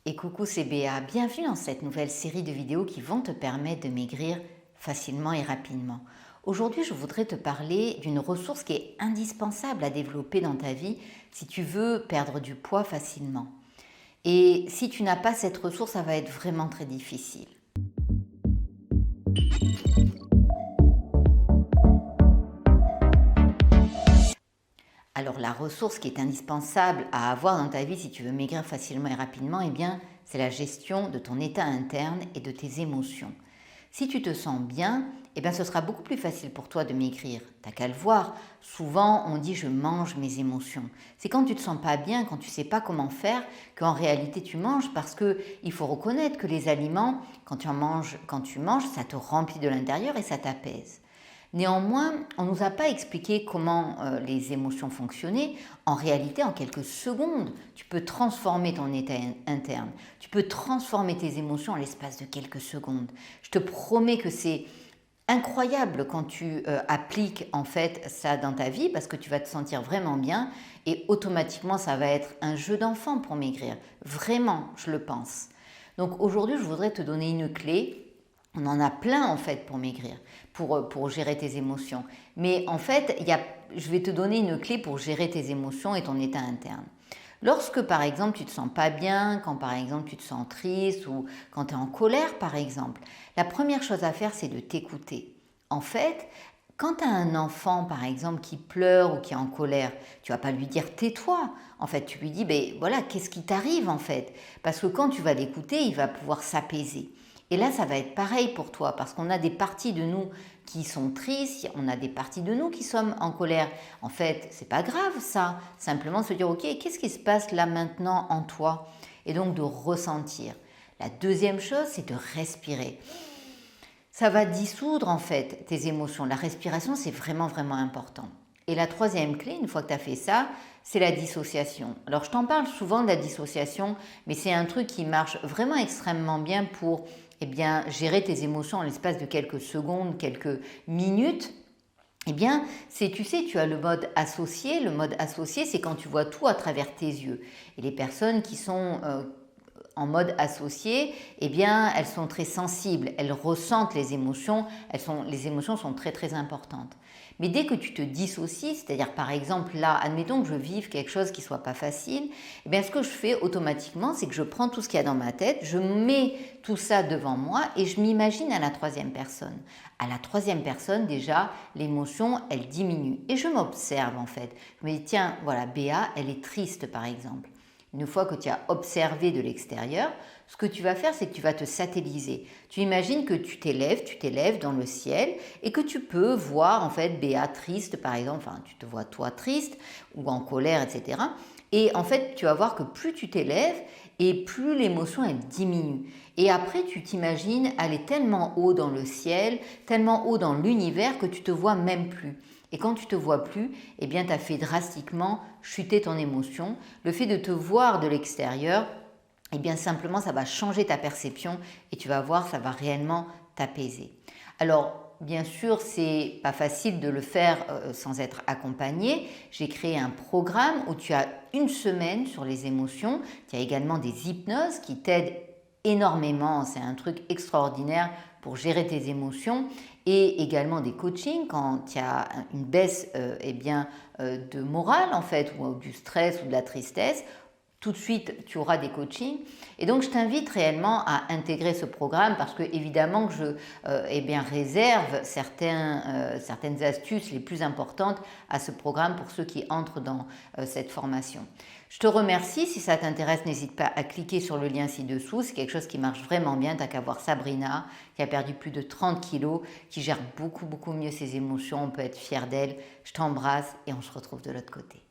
Et coucou, c'est Béa. Bienvenue dans cette nouvelle série de vidéos qui vont te permettre de maigrir facilement et rapidement. Aujourd'hui, je voudrais te parler d'une ressource qui est indispensable à développer dans ta vie si tu veux perdre du poids facilement. Et si tu n'as pas cette ressource, ça va être vraiment très difficile. Alors la ressource qui est indispensable à avoir dans ta vie si tu veux maigrir facilement et rapidement, eh bien, c'est la gestion de ton état interne et de tes émotions. Si tu te sens bien, eh bien, ce sera beaucoup plus facile pour toi de maigrir. T'as qu'à le voir. Souvent, on dit « je mange mes émotions ». C'est quand tu te sens pas bien, quand tu sais pas comment faire, qu'en réalité tu manges, parce qu'il faut reconnaître que les aliments, quand tu manges, ça te remplit de l'intérieur et ça t'apaise. Néanmoins, on ne nous a pas expliqué comment les émotions fonctionnaient. En réalité, en quelques secondes, tu peux transformer ton état interne. Tu peux transformer tes émotions en l'espace de quelques secondes. Je te promets que c'est incroyable quand tu appliques en fait ça dans ta vie parce que tu vas te sentir vraiment bien et automatiquement ça va être un jeu d'enfant pour maigrir. Vraiment, je le pense. Donc aujourd'hui, je voudrais te donner une clé. On en a plein en fait pour maigrir, pour gérer tes émotions. Mais en fait, je vais te donner une clé pour gérer tes émotions et ton état interne. Lorsque par exemple tu ne te sens pas bien, quand par exemple tu te sens triste ou quand tu es en colère par exemple, la première chose à faire c'est de t'écouter. En fait, quand tu as un enfant par exemple qui pleure ou qui est en colère, tu vas pas lui dire tais-toi. En fait, tu lui dis ben voilà, qu'est-ce qui t'arrive en fait? Parce que quand tu vas l'écouter, il va pouvoir s'apaiser. Et là, ça va être pareil pour toi, parce qu'on a des parties de nous qui sont tristes, on a des parties de nous qui sommes en colère. En fait, c'est pas grave ça. Simplement se dire, ok, qu'est-ce qui se passe là maintenant en toi? Et donc de ressentir. La deuxième chose, c'est de respirer. Ça va dissoudre en fait tes émotions. La respiration, c'est vraiment, vraiment important. Et la troisième clé, une fois que tu as fait ça, c'est la dissociation. Alors, je t'en parle souvent de la dissociation, mais c'est un truc qui marche vraiment extrêmement bien pour gérer tes émotions en l'espace de quelques secondes, quelques minutes. Eh bien, tu sais, tu as le mode associé. Le mode associé, c'est quand tu vois tout à travers tes yeux. Et les personnes qui sont en mode associé, eh bien, elles sont très sensibles, elles ressentent les émotions, les émotions sont très très importantes. Mais dès que tu te dissocies, c'est-à-dire par exemple là, admettons que je vive quelque chose qui soit pas facile, eh bien, ce que je fais automatiquement, c'est que je prends tout ce qu'il y a dans ma tête, je mets tout ça devant moi et je m'imagine à la troisième personne. À la troisième personne, déjà, l'émotion, elle diminue. Et je m'observe en fait. Je me dis, tiens, voilà, Béa, elle est triste par exemple. Une fois que tu as observé de l'extérieur, ce que tu vas faire, c'est que tu vas te satelliser. Tu imagines que tu t'élèves dans le ciel et que tu peux voir en fait Béa triste par exemple, enfin tu te vois toi triste ou en colère, etc. Et en fait, tu vas voir que plus tu t'élèves et plus l'émotion elle diminue. Et après, tu t'imagines aller tellement haut dans le ciel, tellement haut dans l'univers que tu te vois même plus. Et quand tu te vois plus, eh bien, tu as fait drastiquement chuter ton émotion. Le fait de te voir de l'extérieur, eh bien, simplement, ça va changer ta perception et tu vas voir, ça va réellement t'apaiser. Alors, bien sûr, c'est pas facile de le faire sans être accompagné. J'ai créé un programme où tu as une semaine sur les émotions. Il y a également des hypnoses qui t'aident énormément. C'est un truc extraordinaire pour gérer tes émotions et également des coachings quand il y a une baisse de morale en fait ou du stress ou de la tristesse. Tout de suite, tu auras des coachings. Et donc, je t'invite réellement à intégrer ce programme parce que, évidemment, que je réserve certaines astuces les plus importantes à ce programme pour ceux qui entrent dans cette formation. Je te remercie. Si ça t'intéresse, n'hésite pas à cliquer sur le lien ci-dessous. C'est quelque chose qui marche vraiment bien. Tu n'as qu'à voir Sabrina, qui a perdu plus de 30 kilos, qui gère beaucoup, beaucoup mieux ses émotions. On peut être fier d'elle. Je t'embrasse et on se retrouve de l'autre côté.